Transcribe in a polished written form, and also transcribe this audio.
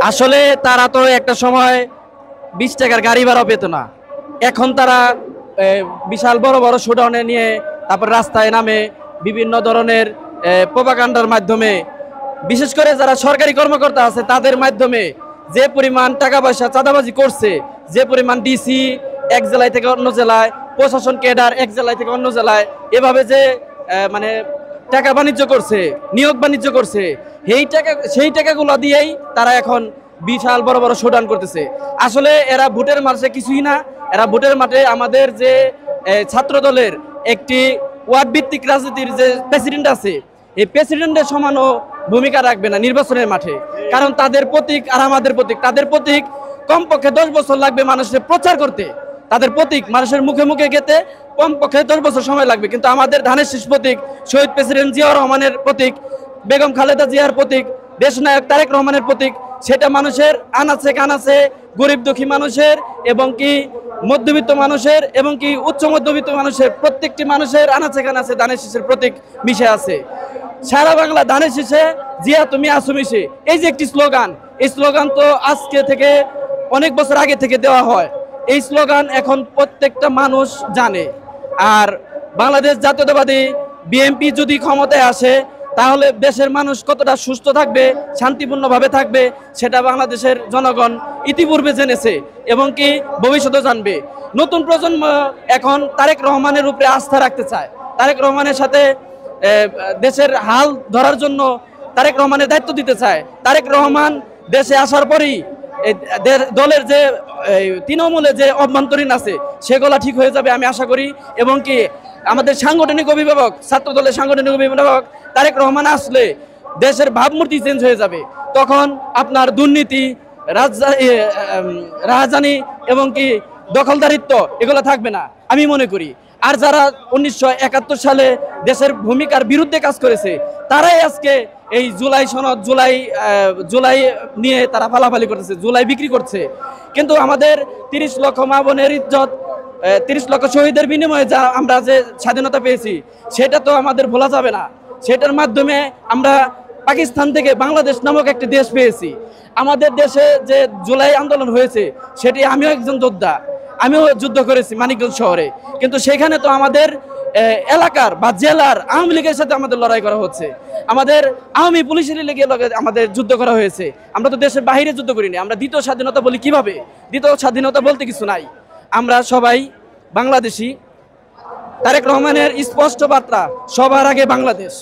আসলে তারা তো একটা সময় 20 টাকার গাড়ি ভাড়া পেত না। এখন তারা বিশাল বড় বড় শোডাউনে নিয়ে তারপর রাস্তায় নামে বিভিন্ন ধরনের প্রোপাগান্ডার মাধ্যমে, বিশেষ করে যারা সরকারি কর্মকর্তা আছে তাদের মাধ্যমে যে পরিমাণ টাকা পয়সা চাঁদাবাজি করছে, যে পরিমাণ ডিসি এক জেলায় থেকে অন্য জেলায়, প্রশাসন ক্যাডার এক জেলায় থেকে অন্য জেলায় এভাবে যে মানে টাকা বাণিজ্য করছে, নিয়োগ বাণিজ্য করছে, সেই টাকাগুলো দিয়েই তারা এখন বিশাল বড় বড় শোডাউন করতেছে। আসলে এরা ভোটের মাঠে কিছুই না, এরা ভোটের মাঠে আমাদের যে ছাত্র দলের একটি ওয়ার্ড ভিত্তিক রাজনীতির যে প্রেসিডেন্ট আছে, এই প্রেসিডেন্টের সমানও ভূমিকা রাখবে না নির্বাচনের মাঠে। কারণ তাদের প্রতীক আর আমাদের প্রতীক, তাদের প্রতীক কমপক্ষে 10 বছর লাগবে মানুষের প্রচার করতে, তাদের প্রতীক মানুষের মুখে মুখে গেতে কমপক্ষে 10 বছর সময় লাগবে। কিন্তু আমাদের ধানের শীষ প্রতীক, শহীদ প্রেসিডেন্ট জিয়াউর রহমানের প্রতীক, বেগম খালেদা জিয়ার প্রতীক, দেশনায়ক তারেক রহমানের প্রতীক, সেটা মানুষের আনাচে কানাচে, গরিব দুঃখী মানুষের এবং কি মধ্যবিত্ত মানুষের এবং কি উচ্চ মধ্যবিত্ত মানুষের, প্রত্যেকটি মানুষের আনাচে কানাচে ধানের শীষের প্রতীক মিশে আছে। সারা বাংলা ধানের শীষে, জিয়া তুমি আসো মিশে, এই যে একটি স্লোগান, এই স্লোগান তো আজকে থেকে অনেক বছর আগে থেকে দেওয়া হয়। এই স্লোগান এখন প্রত্যেকটা মানুষ জানে। আর বাংলাদেশ জাতীয়তাবাদী বিএনপি যদি ক্ষমতায় আসে তাহলে দেশের মানুষ কতটা সুস্থ থাকবে, শান্তিপূর্ণভাবে থাকবে, সেটা বাংলাদেশের জনগণ ইতিপূর্বে জেনেছে এবং কি ভবিষ্যতে জানবে। নতুন প্রজন্ম এখন তারেক রহমানের উপরে আস্থা রাখতে চায়, তারেক রহমানের সাথে দেশের হাল ধরার জন্য তারেক রহমানের দায়িত্ব দিতে চায়। তারেক রহমান দেশে আসার পরেই দলের যে তৃণমূলে যে অভ্যন্তরীণ আছে সেগুলা ঠিক হয়ে যাবে আমি আশা করি। এবং কি আমাদের সাংগঠনিক অভিভাবক, ছাত্র দলের সাংগঠনিক অভিভাবক তারেক রহমান আসলে দেশের ভাবমূর্তি চেঞ্জ হয়ে যাবে। তখন আপনার দুর্নীতি, রাজধানী এবং কি দখলদারিত্ব এগুলো থাকবে না আমি মনে করি। আর যারা 1971 সালে দেশের ভূমিকার বিরুদ্ধে কাজ করেছে তারাই আজকে এই জুলাই সনদ, জুলাই নিয়ে তারা ফালাফালি করতেছে, জুলাই বিক্রি করছে। কিন্তু আমাদের 30 লক্ষ মা বোনের ইজ্জত, 30 লক্ষ শহীদের বিনিময়ে যা আমরা যে স্বাধীনতা পেয়েছি সেটা তো আমাদের ভোলা যাবে না। সেটার মাধ্যমে আমরা পাকিস্তান থেকে বাংলাদেশ নামক একটি দেশ পেয়েছি। আমাদের দেশে যে জুলাই আন্দোলন হয়েছে সেটি আমিও একজন যোদ্ধা, আমিও যুদ্ধ করেছি মানিকগঞ্জ শহরে। কিন্তু সেখানে তো আমাদের এলাকার বা জেলার আওয়ামী লীগের সাথে আমাদের লড়াই করা হচ্ছে, আমাদের আওয়ামী পুলিশের লেগে আমাদের যুদ্ধ করা হয়েছে। আমরা তো দেশের বাইরে যুদ্ধ করিনি। আমরা দ্বিতীয় স্বাধীনতা বলি কিভাবে? দ্বিতীয় স্বাধীনতা বলতে কিছু নাই, আমরা সবাই বাংলাদেশি। তারেক রহমানের স্পষ্ট বার্তা, সবার আগে বাংলাদেশ।